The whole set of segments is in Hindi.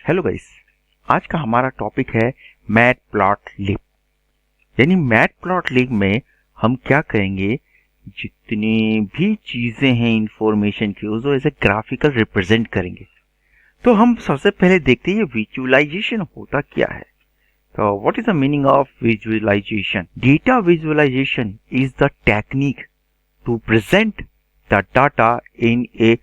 हेलो गाइस, आज का हमारा टॉपिक है मैटप्लॉटलिब। यानी मैटप्लॉटलिब में हम क्या करेंगे, जितनी भी चीजें हैं इंफॉर्मेशन की उसको ऐसे ग्राफिकल रिप्रेजेंट करेंगे। तो हम सबसे पहले देखते हैं विजुअलाइजेशन होता क्या है। तो what is the meaning of visualisation? Data visualisation is the technique to present the data in a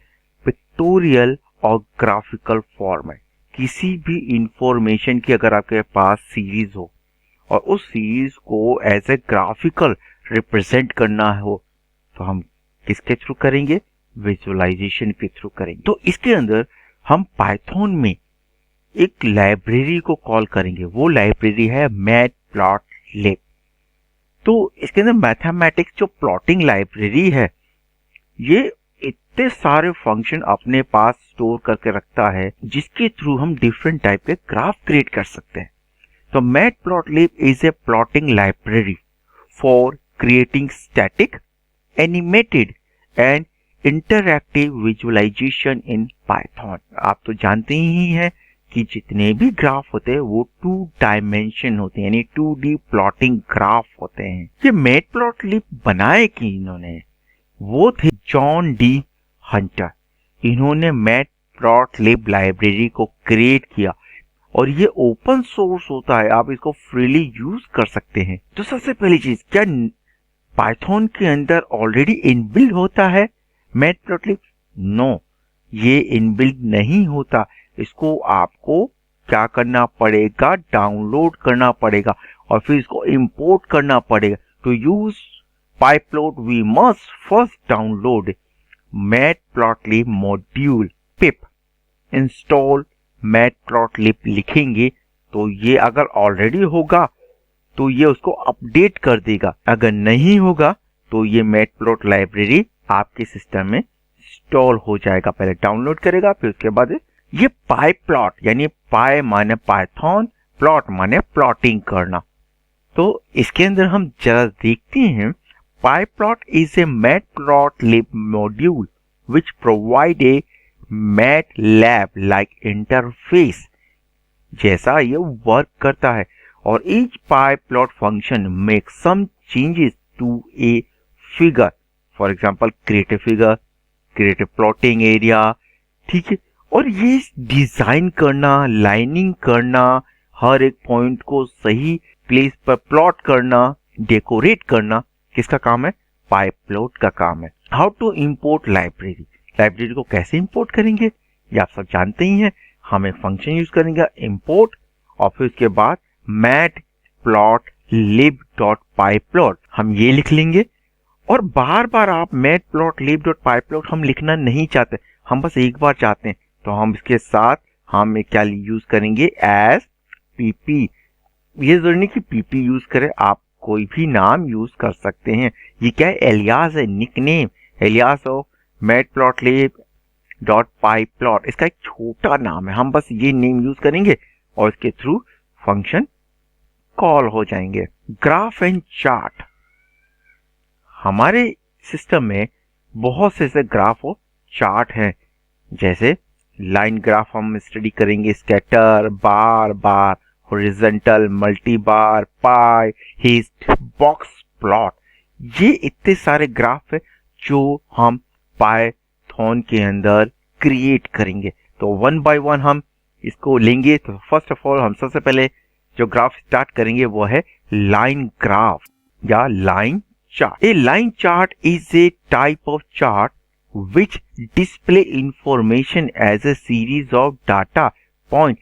pictorial और ग्राफिकल फॉर्मेट। किसी भी इंफॉर्मेशन की अगर आपके पास सीरीज हो और उस सीरीज को एज ए ग्राफिकल रिप्रेजेंट करना हो तो हम किसके थ्रू करेंगे? विजुअलाइजेशन के थ्रू करेंगे। तो इसके अंदर हम पाइथन में एक लाइब्रेरी को कॉल करेंगे, वो लाइब्रेरी है मैटप्लॉटलिब। तो इसके अंदर मैथमेटिक्स जो प्लॉटिंग लाइब्रेरी है ये इतने सारे फंक्शन अपने पास स्टोर करके रखता है जिसके थ्रू हम डिफरेंट टाइप के ग्राफ क्रिएट कर सकते हैं। तो matplotlib is a plotting library for creating static, animated and interactive visualisation in Python. आप तो जानते ही हैं कि जितने भी ग्राफ होते हैं वो 2 डायमेंशन होते हैं, यानी 2D प्लॉटिंग ग्राफ होते हैं। ये मैटप्लॉटलिब बनाए कि इन्होंने, वो थे जॉन डी हंटर। इन्होंने मैटप्लॉटलिब लाइब्रेरी को क्रिएट किया और ये ओपन सोर्स होता है, आप इसको फ्रीली यूज कर सकते हैं। तो सबसे पहली चीज, क्या पाइथन के अंदर ऑलरेडी इनबिल्ड होता है मैटप्लॉटलिब? नो, ये इनबिल्ड नहीं होता। इसको आपको क्या करना पड़ेगा? डाउनलोड करना पड़ेगा और फिर इसको इंपोर्ट करना पड़ेगा। To use PyPlot we must first download matplotlib module pip install matplotlib लिखेंगे तो ये अगर ऑलरेडी होगा तो ये उसको अपडेट कर देगा, अगर नहीं होगा तो ये मैटप्लॉट लाइब्रेरी आपके सिस्टम में इंस्टॉल हो जाएगा। पहले डाउनलोड करेगा, फिर उसके बाद ये PyPlot यानी पाई माने पाइथन, प्लॉट माने प्लॉटिंग करना। तो इसके अंदर हम जरा देखते हैं। PyPlot is a matplotlib module which provide a MATLAB-like interface। जैसा ये वर्क करता है और each PyPlot function makes some changes to a figure। For example, create a figure, create a plotting area, ठीक है। और ये डिजाइन करना, लाइनिंग करना, हर एक पॉइंट को सही प्लेस पर प्लॉट करना, डेकोरेट करना किसका काम है? PyPlot का काम है। How to import library? Library को कैसे इंपोर्ट करेंगे ये आप सब जानते ही हैं। हम एक फंक्शन यूज करेंगे इंपोर्ट और फिर उसके बाद matplotlib.pyplot हम ये लिख लेंगे। और बार बार आप matplotlib.pyplot हम लिखना नहीं चाहते, हम बस एक बार चाहते हैं, तो हम इसके साथ हम क्या यूज करेंगे? As pp। ये जरूरी नहीं कि pp यूज करें, आप कोई भी नाम यूज कर सकते हैं। ये क्या है? एलियास है, निकनेम, एलियास ऑफ matplotlib.pyplot। इसका एक छोटा नाम है, हम बस ये नेम यूज करेंगे और इसके थ्रू फंक्शन कॉल हो जाएंगे। ग्राफ एंड चार्ट, हमारे सिस्टम में बहुत से ऐसे ग्राफ और चार्ट हैं। जैसे लाइन ग्राफ हम स्टडी करेंगे, स्कैटर, बार बार, हॉरिजॉन्टल, मल्टी बार, पाई, हिस्ट, बॉक्स प्लॉट। ये इतने सारे ग्राफ है जो हम पाइथन के अंदर क्रिएट करेंगे। तो वन बाय वन हम इसको लेंगे। तो फर्स्ट ऑफ ऑल हम सबसे पहले जो ग्राफ स्टार्ट करेंगे वो है लाइन ग्राफ या line chart. A line chart is a type of chart which display information as a series of data point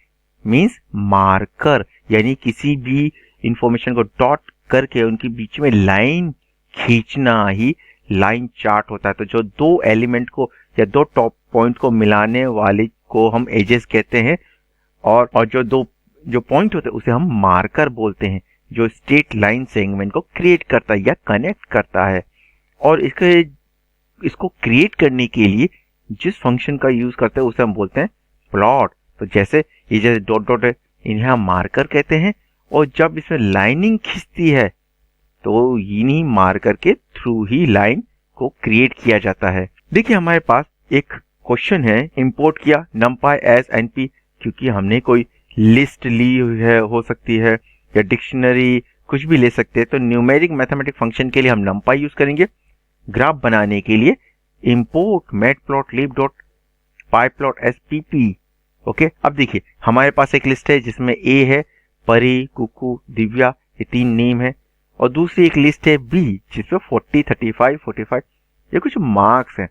means marker। यानी किसी भी इंफॉर्मेशन को डॉट करके उनके बीच में लाइन खींचना ही लाइन चार्ट होता है। तो जो दो एलिमेंट को या दो टॉप पॉइंट को मिलाने वाले को हम एजेस कहते हैं और जो पॉइंट होते हैं उसे हम मार्कर बोलते हैं, जो स्ट्रेट लाइन सेगमेंट को क्रिएट करता है या कनेक्ट करता है। और इसको क्रिएट करने के लिए जिस फंक्शन का यूज करते हैं उसे हम बोलते हैं प्लॉट। तो जैसे ये जैसे डॉट डॉट है, इन्हें हम मार्कर कहते हैं। और जब इसमें लाइनिंग खींचती है तो इन्हीं मार्कर के थ्रू ही लाइन को क्रिएट किया जाता है। देखिए हमारे पास एक क्वेश्चन है, इंपोर्ट किया numpy as np क्योंकि हमने कोई लिस्ट ली हुई है, हो सकती है, या डिक्शनरी, कुछ भी ले सकते हैं। तो न्यूमेरिक मैथमेटिक फंक्शन के लिए हम numpy यूज करेंगे। ग्राफ बनाने के लिए import matplotlib.pyplot_spp। ओके, अब देखिए हमारे पास एक लिस्ट है जिसमें ए है, परी, कुकू, दिव्या, ये 3 नेम है, और दूसरी एक लिस्ट है बी जिसमें 40, 35, 45 ये कुछ मार्क्स हैं।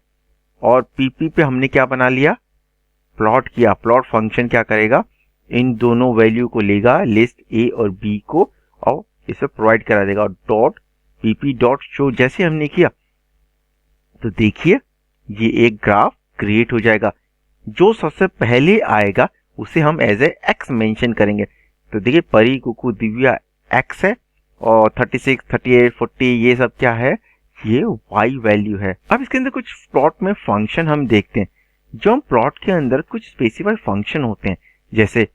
और पीपी पे हमने क्या बना लिया, प्लॉट किया। प्लॉट फंक्शन क्या करेगा, इन दोनों वैल्यू को लेगा, लिस्ट ए और बी को, और इसे प्रोवाइड करा देगा। डॉट पीपी डॉट शो जैसे हमने किया तो देखिए ये एक ग्राफ क्रिएट हो जाएगा। जो सबसे पहले आएगा उसे हम एज ए एक्स मेंशन करेंगे। तो देखिए परी, कुकू, दिव्या एक्स है, और 36, 38, 40 ये सब क्या है, ये वाई वैल्यू है। अब इसके अंदर कुछ प्लॉट में फंक्शन हम देखते हैं। जो हम प्लॉट के अंदर कुछ स्पेसिफाइड फंक्शन होते हैं, जैसे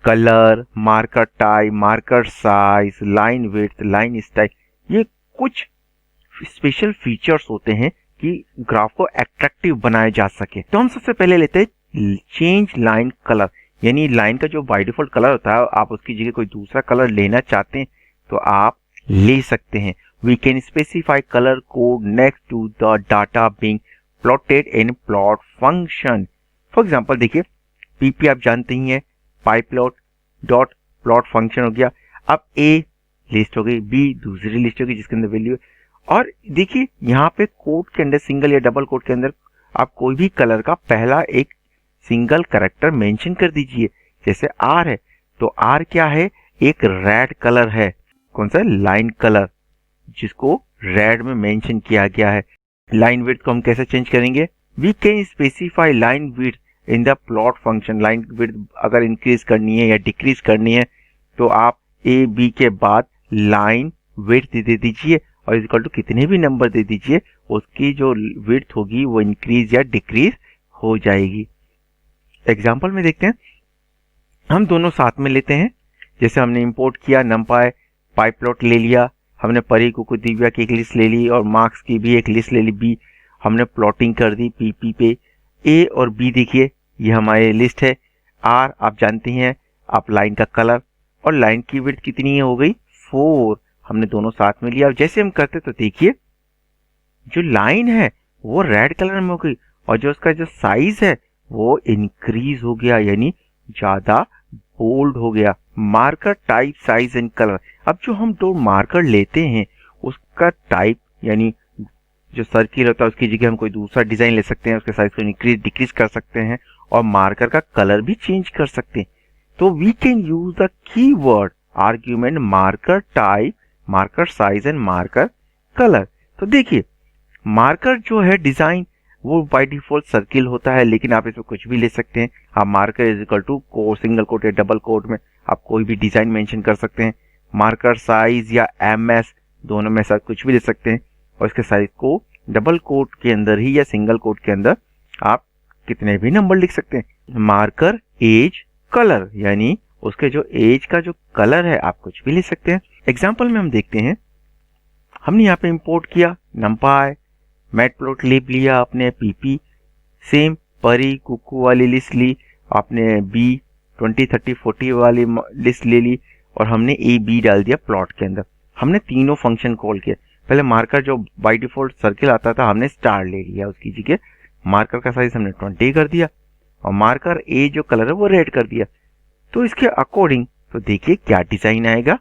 colour, marker type, marker size, line width, line style, ये कुछ स्पेशल फीचर्स होते हैं कि ग्राफ को अट्रैक्टिव बनाया जा सके। तो हम सबसे पहले लेते हैं चेंज लाइन कलर, यानी लाइन का जो बाय डिफॉल्ट कलर होता है, आप उसकी जगह कोई दूसरा कलर लेना चाहते हैं तो आप ले सकते हैं। We can specify colour code next to the data being plotted in plot function. For example देखिए पीपी आप जानते ही हैं, पाईप्लॉट डॉट प्लॉट फंक्शन हो गया। अब ए लिस्ट हो गई, बी दूसरी लिस्ट होगी जिसके अंदर वैल्यू है, और देखिए यहाँ पे कोड के अंदर, सिंगल या डबल कोड के अंदर आप कोई भी कलर का पहला एक सिंगल कैरेक्टर मेंशन कर दीजिए। जैसे आर है तो आर क्या है, एक रेड कलर है। कौन सा, लाइन कलर, जिसको रेड में मेंशन किया गया है। लाइन विड्थ को हम कैसे चेंज करेंगे, we can specify line width in the plot function. Line width अगर इंक्रीज करनी है या डिक्रीज करनी है तो आप ए बी के बाद लाइन विड्थ दे दीजिए, और इक्वल टू कितने भी नंबर दे दीजिए, उसकी जो विड्थ होगी वो इंक्रीज या डिक्रीज हो जाएगी। एग्जांपल में देखते हैं, हम दोनों साथ में लेते हैं। जैसे हमने इंपोर्ट किया numpy, पाईप्लॉट ले लिया, हमने परी, कुकू, दिव्या की एक लिस्ट ले ली, और मार्क्स की भी एक लिस्ट ले ली बी, हमने प्लॉटिंग कर दी पीपी पे। ए और बी देखिए ये हमारी लिस्ट है। आर आप जानते हैं, आप लाइन का कलर, और लाइन की विड्थ कितनी हो गई, 4, हमने दोनों साथ में लिया। जैसे हम करते तो देखिए जो लाइन है वो रेड कलर में हो गई, और जो उसका जो साइज है वो इंक्रीज हो गया, यानी ज्यादा बोल्ड हो गया। Marker type, size and colour, अब जो हम दो मार्कर लेते हैं उसका टाइप, यानी जो सर्किल होता है उसकी जगह हम कोई दूसरा डिजाइन ले सकते हैं, उसके साइज को इंक्रीज डिक्रीज कर सकते हैं, और मार्कर का कलर भी चेंज कर सकते हैं। तो we can use the keyword argument marker type, marker size and marker colour. तो देखिए मार्कर जो है डिजाइन वो बाय डिफॉल्ट सर्किल होता है, लेकिन आप इसमें कुछ भी ले सकते हैं। आप marker is equal to code, single code या डबल कोड में आप कोई भी डिजाइन मेंशन कर सकते हैं। मार्कर साइज या एमएस दोनों में से कुछ भी ले सकते हैं, और इसके साइज को डबल कोड के अंदर ही या सिंगल कोड के अंदर आप कितने भी नंबर लिख सकते हैं। मार्कर एज कलर, यानी उसके जो एज का जो कलर है आप कुछ भी ले सकते हैं। एग्जाम्पल में हम देखते हैं, हमने यहाँ पे इंपोर्ट किया numpy, मैटप्लॉटलिब लिया आपने, पीपी सेम, परी, कुकू वाली लिस्ट ली आपने, बी 20, 30, 40 वाली लिस्ट ले ली, और हमने ए बी डाल दिया प्लॉट के अंदर। हमने तीनों फंक्शन कॉल किए। पहले मार्कर जो बाय डिफॉल्ट सर्किल आता था हमने स्टार ले लिया, उसकी जगह मार्कर का साइज हमने 20 कर दिया, और मार्कर ए जो कलर है वो रेड कर दिया। तो इसके अकॉर्डिंग तो देखिए क्या डिजाइन आएगा।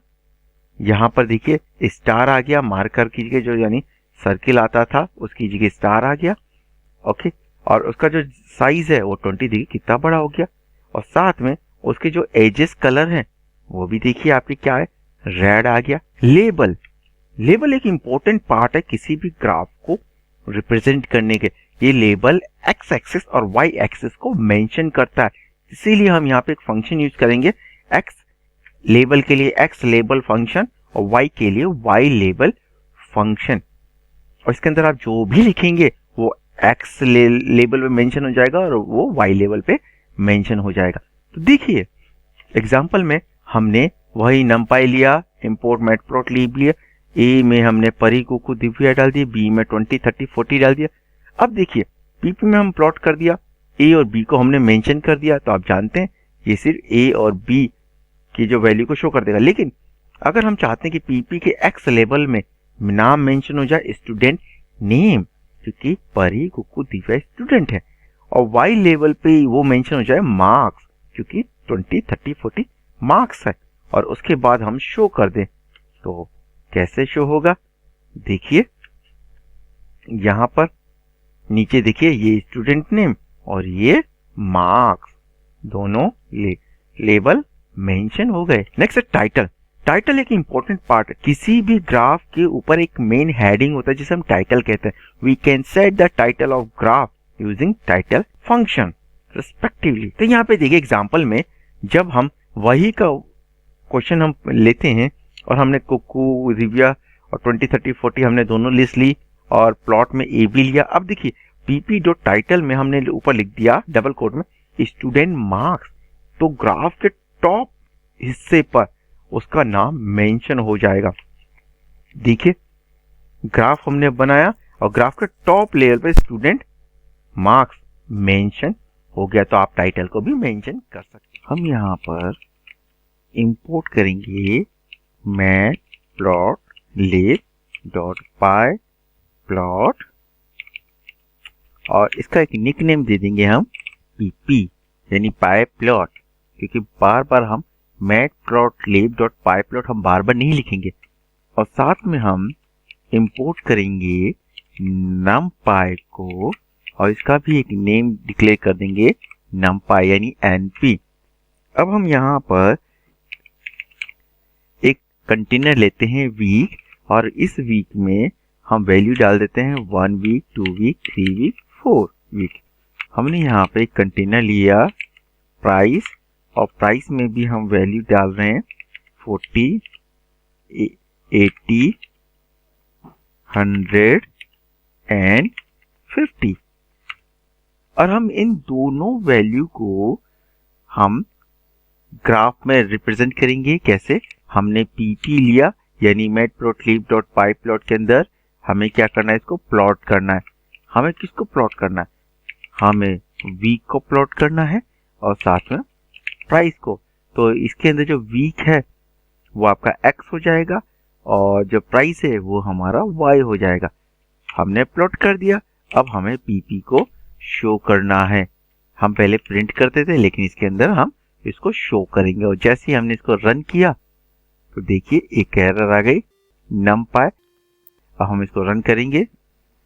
यहाँ पर देखिए स्टार आ गया, मार्कर की जगह जो यानी सर्किल आता था उसकी जगह स्टार आ गया। ओके, और उसका जो साइज है वो 20 देखिए कितना बड़ा हो गया, और साथ में उसके जो एजेस कलर हैं वो भी देखिए आपके क्या है, रेड आ गया। लेबल, लेबल एक इंपॉर्टेंट पार्ट है किसी भी ग्राफ को रिप्रेजेंट करने के। ये लेबल एक्स एक्सिस और वाई एक्सिस को मेंशन करता है, इसीलिए हम यहाँ पे एक फंक्शन यूज करेंगे एक्स लेबल के लिए एक्स लेबल फंक्शन, और वाई के लिए वाई लेबल फंक्शन। और इसके अंदर आप जो भी लिखेंगे वो एक्स लेबल पे मेंशन हो जाएगा और वो वाई लेवल पे मेंशन हो जाएगा। तो देखिए एग्जांपल में हमने वही numpy लिया, इंपोर्ट मैटप्लॉटलिब लिया, ए में हमने परी, कुकू, दिव्या डाल दिया, बी में 20, 30, 40 डाल दिया। अब देखिए पीपी में हम प्लॉट कर दिया, ए और बी को हमने मेंशन कर दिया। तो आप जानते हैं ये सिर्फ ए और बी की जो वैल्यू को शो कर देगा। लेकिन अगर हम चाहते हैं कि पीपी के एक्स लेवल में नाम मेंशन हो जाए स्टूडेंट नेम, क्योंकि परी कुकू दिव्या स्टूडेंट है, और वाई लेवल पे वो मेंशन हो जाए मार्क्स, क्योंकि 20, 30, 40 मार्क्स है, और उसके बाद हम शो कर दें, तो कैसे शो होगा? देखिए यहां पर नीचे देखिए, ये स्टूडेंट नेम और ये मार्क्स, दोनों लेवल मेंशन हो गए। नेक्स्ट है टाइटल। टाइटल एक इंपॉर्टेंट पार्ट है। किसी भी ग्राफ के ऊपर एक मेन हेडिंग होता है जिसे हम टाइटल कहते हैं। We can set the title of graph using title function respectively. तो यहाँ पे देखिए एग्जांपल में जब हम वही का क्वेश्चन हम लेते हैं और हमने कुकू दिव्या और 20, 30, 40 हमने दोनों लिस्ट ली और प्लॉट में ए बी लिया। अब देखिए पीपी डॉट टाइटल में हमने ऊपर लिख दिया डबल कोट में स्टूडेंट मार्क्स, तो ग्राफ के टॉप हिस्से पर उसका नाम मेंशन हो जाएगा। देखिए ग्राफ हमने बनाया और ग्राफ के टॉप लेवल पे स्टूडेंट मार्क्स मेंशन हो गया, तो आप टाइटल को भी मेंशन कर सकते हैं। हम यहाँ पर इंपोर्ट करेंगे matplotlib.py प्लॉट और इसका एक निक नेम दे देंगे हम पीपी यानी पाई प्लॉट, क्योंकि बार बार हम matplotlib.py प्लॉट हम बार बार नहीं लिखेंगे। और साथ में हम इंपोर्ट करेंगे numpy को और इसका भी एक नेम डिक्लेयर कर देंगे numpy यानी np। अब हम यहाँ पर एक कंटेनर लेते हैं वीक, और इस वीक में हम वैल्यू डाल देते हैं 1 वीक, 2 वीक, 3 वीक, 4 वीक। हमने यहाँ पे एक कंटेनर लिया प्राइस, और प्राइस में भी हम वैल्यू डाल रहे हैं 40, 80, 100 एंड 50। और हम इन दोनों वैल्यू को हम ग्राफ में रिप्रेजेंट करेंगे। कैसे? हमने पीपी लिया यानी matplotlib.py प्लॉट के अंदर हमें क्या करना है, इसको प्लॉट करना है। हमें किसको प्लॉट करना है? हमें वीक को प्लॉट करना है और साथ में प्राइस को। तो इसके अंदर जो वीक है वो आपका x हो जाएगा और जो प्राइस है वो हमारा y हो जाएगा। हमने प्लॉट कर दिया, अब हमें पीपी को शो करना है। हम पहले प्रिंट करते थे लेकिन इसके अंदर हम इसको शो करेंगे, और जैसे ही हमने इसको रन किया तो देखिए एक एरर आ गई numpy। अब हम इसको रन करेंगे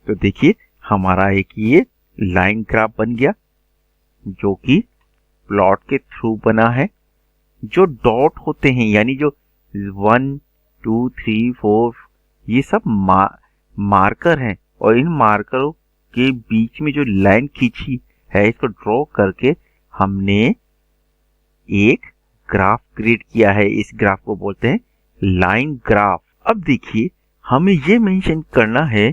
तो देखिए हमारा एक ये लाइन ग्राफ बन गया जो कि प्लॉट के थ्रू बना है। जो डॉट होते हैं यानी जो 1, 2, 3, 4 ये सब मार्कर हैं, और इन मार्करों के बीच में जो लाइन खींची है इसको ड्रॉ करके हमने एक ग्राफ क्रिएट किया है। इस ग्राफ को बोलते हैं लाइन ग्राफ। अब देखिए हमें ये मेंशन करना है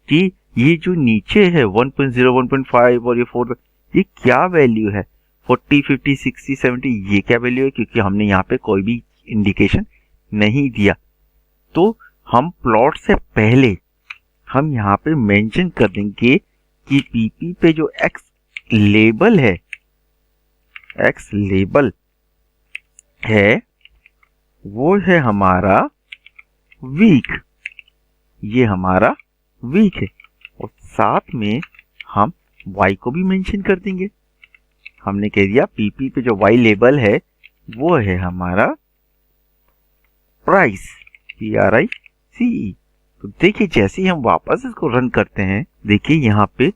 कि ये जो नीचे है 1.0, 1.5 और ये 4, ये क्या वैल्यू है? 40, 50, 60, 70 ये क्या वैल्यू है? क्योंकि हमने यहाँ पे कोई भी इंडिकेशन नहीं दिया। तो हम प्लॉट से पहले हम यहाँ पे मेंशन कर देंगे कि पीपी पे जो एक्स लेबल है वो है हमारा वीक, ये हमारा वीक है। और साथ में हम y को भी मेंशन कर देंगे। हमने कह दिया पीपी पे जो y लेबल है वो है हमारा प्राइस, PRICE। तो देखिए जैसे ही हम वापस इसको रन करते हैं, देखिए यहाँ पे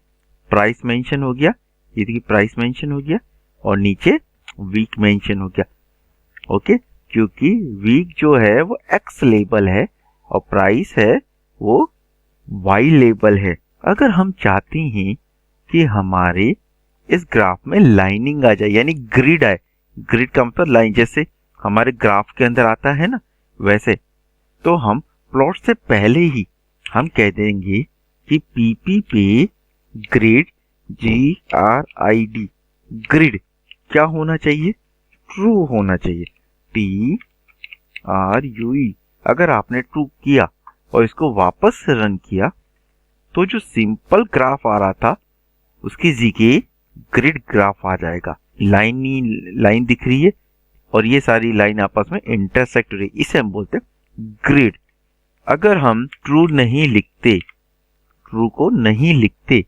प्राइस मेंशन हो गया, ये देखिए प्राइस मेंशन हो गया और नीचे वीक मेंशन हो गया। ओके, क्योंकि वीक जो है वो एक्स लेबल है और प्राइस है वो वाई लेबल है। अगर हम चाहते हैं कि हमारे इस ग्राफ में लाइनिंग आ जाए यानी ग्रिड आए, ग्रिड का मतलब लाइन, जैसे हमारे ग्राफ के अंदर आता है ना वैसे, तो हम प्लॉट से पहले ही हम कह देंगे कि पीपी पे ग्रिड GRID ग्रिड क्या होना चाहिए? ट्रू होना चाहिए, TRUE। अगर आपने ट्रू किया और इसको वापस से रन किया तो जो सिंपल ग्राफ आ रहा था उसकी जगह ग्रिड ग्राफ आ जाएगा। लाइन दिख रही है और ये सारी लाइन आपस में इंटरसेक्ट हो रही है, इसे हम बोलते हैं ग्रिड। अगर हम ट्रू को नहीं लिखते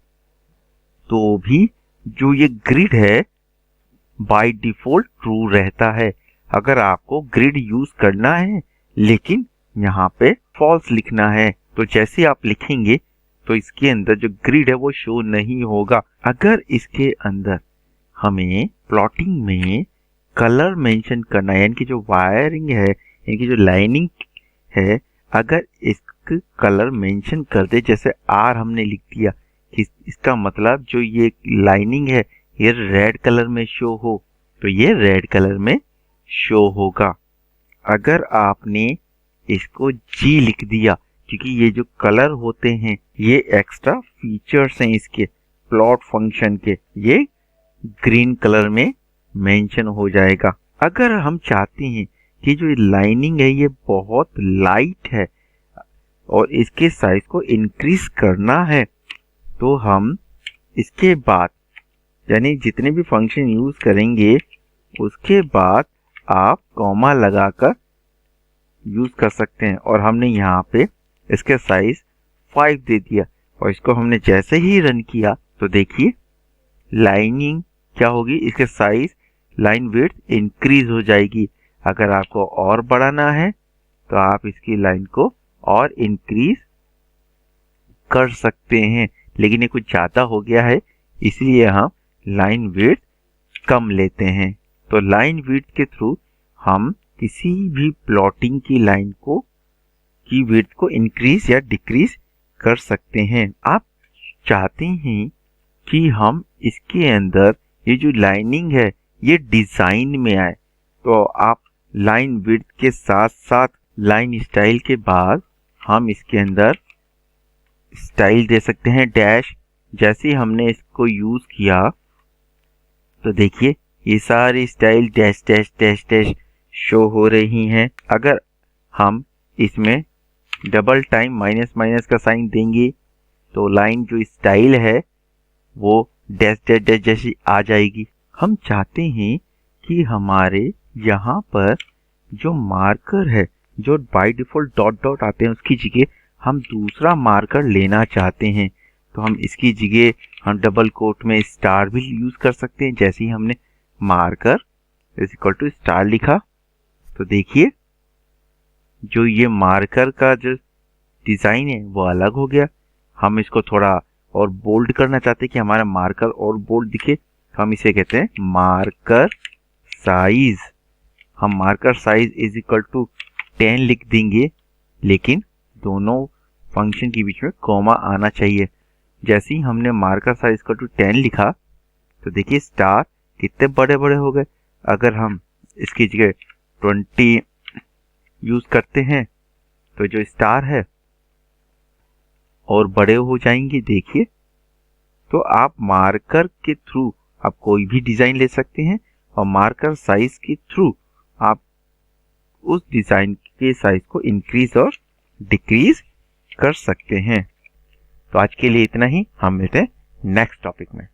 तो भी जो ये ग्रिड है बाय डिफॉल्ट ट्रू रहता है। अगर आपको ग्रिड यूज करना है लेकिन यहाँ पे फॉल्स लिखना है तो जैसे आप लिखेंगे तो इसके अंदर जो ग्रिड है वो शो नहीं होगा। अगर इसके अंदर हमें प्लॉटिंग में कलर मेंशन करना है, यानी कि जो वायरिंग है, यानी कि जो लाइनिंग है, अगर इसका कलर मेंशन कर दे, जैसे आर हमने लिख दिया, इसका मतलब जो ये लाइनिंग है ये रेड कलर में शो हो तो ये रेड कलर में शो होगा। अगर आपने इसको जी लिख दिया, क्योंकि ये जो कलर होते हैं ये एक्स्ट्रा फीचर्स हैं इसके प्लॉट फंक्शन के, ये ग्रीन कलर में मेंशन हो जाएगा। अगर हम चाहते हैं कि जो लाइनिंग है ये बहुत लाइट है और इसके साइज को इंक्रीज करना है तो हम इसके बाद यानी जितने भी फंक्शन यूज करेंगे उसके बाद आप कॉमा लगाकर यूज कर सकते हैं। और हमने यहाँ पे इसके साइज 5 दे दिया और इसको हमने जैसे ही रन किया तो देखिए लाइनिंग क्या होगी, इसके साइज लाइन विड्थ इंक्रीज हो जाएगी। अगर आपको और बढ़ाना है तो आप इसकी लाइन को और इंक्रीज कर सकते हैं, लेकिन ये कुछ ज्यादा हो गया है इसलिए हम लाइन विड्थ कम लेते हैं। तो लाइन विड्थ के थ्रू हम किसी भी प्लॉटिंग की लाइन की विड्थ को इंक्रीज या डिक्रीज कर सकते हैं। आप चाहते हैं कि हम इसके अंदर ये जो लाइनिंग है ये डिजाइन में आए तो आप लाइन विड्थ के साथ साथ लाइन स्टाइल के बाद हम इसके अंदर स्टाइल दे सकते हैं डैश। जैसे ही हमने इसको यूज किया तो देखिए ये सारी style dash dash dash dash show हो रही हैं। अगर हम इसमें डबल टाइम माइनस माइनस का साइन देंगे तो लाइन जो स्टाइल है वो डैश डैश डैश जैसी आ जाएगी। हम चाहते हैं कि हमारे यहाँ पर जो मार्कर है जो बाय डिफॉल्ट डॉट डॉट आते हैं उसकी जगह हम दूसरा मार्कर लेना चाहते हैं तो हम इसकी जगह हम डबल कोट में स्टार भी यूज कर सकते हैं। जैसे ही हमने marker is equal to star लिखा तो देखिए जो ये मार्कर का जो डिजाइन है वो अलग हो गया। हम इसको थोड़ा और बोल्ड करना चाहते हैं कि हमारा मार्कर और बोल्ड दिखे तो हम इसे कहते हैं मार्कर साइज। हम marker size is equal to 10 लिख देंगे, लेकिन दोनों फंक्शन के बीच में कॉमा आना चाहिए। जैसे ही हमने मार्कर साइज इक्वल टू 10 लिखा तो देखिए स्टार कितने बड़े बड़े हो गए। अगर हम इसकी जगह 20 यूज करते हैं तो जो स्टार है और बड़े हो जाएंगे। देखिए तो आप मार्कर के थ्रू आप कोई भी डिजाइन ले सकते हैं और मार्कर साइज के थ्रू आप उस डिजाइन के साइज को इंक्रीज और डिक्रीज कर सकते हैं। तो आज के लिए इतना ही, हम मिलते हैं नेक्स्ट टॉपिक में।